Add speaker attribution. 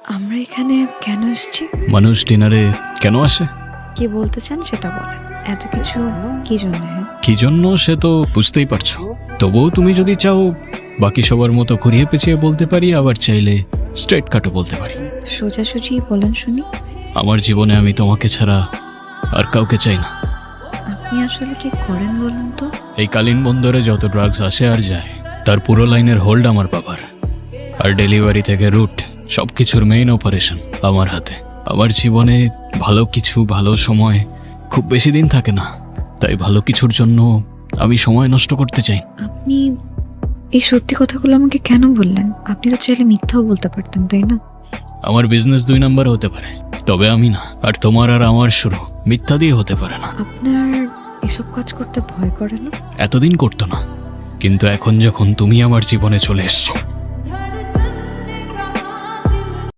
Speaker 1: আমরা এখানে কেন এসেছি?
Speaker 2: মানুষ ডিনারে কেন আসে?
Speaker 1: কি বলতে চান সেটা বলেন। এত কিছু কি জন্য?
Speaker 2: কি জন্য সে তো বুঝতেই পারছো। তবুও তুমি যদি চাও বাকি সবার মতো ঘুরিয়ে পেঁচিয়ে বলতে পারি, আবার চাইলে স্ট্রেট কাটও বলতে পারি।
Speaker 1: সোজাসুজি বলেন শুনি।
Speaker 2: আমার জীবনে আমি তোমাকে ছাড়া আর কাউকে চাই না।
Speaker 1: আপনি আসলে কি করেন বলেন তো?
Speaker 2: এই কালীন বন্দরে যত ড্রাগস আসে আর যায় তার পুরো লাইনের হোল্ড আমার বাবার, আর ডেলিভারি থেকে রুট সবকিছুর মেইন অপারেশন আমার হাতে। আমার জীবনে ভালো কিছু, ভালো সময় খুব বেশি দিন থাকে না, তাই ভালো কিছুর জন্য আমি সময় নষ্ট করতে চাই।
Speaker 1: আপনি এই সত্যি কথাগুলো আমাকে কেন বললেন? আপনি তো চাইলে মিথ্যাও বলতে পারতেন, তাই না?
Speaker 2: আমার বিজনেস 2 নাম্বার হতে পারে, তবে আমি না। আর তোমার আর আমার শুরু মিথ্যা দিয়ে হতে পারে না।
Speaker 1: আপনার এসব কাজ করতে ভয় করে না?
Speaker 2: এতদিন করতো না, কিন্তু এখন যখন তুমি আমার জীবনে চলে এসছো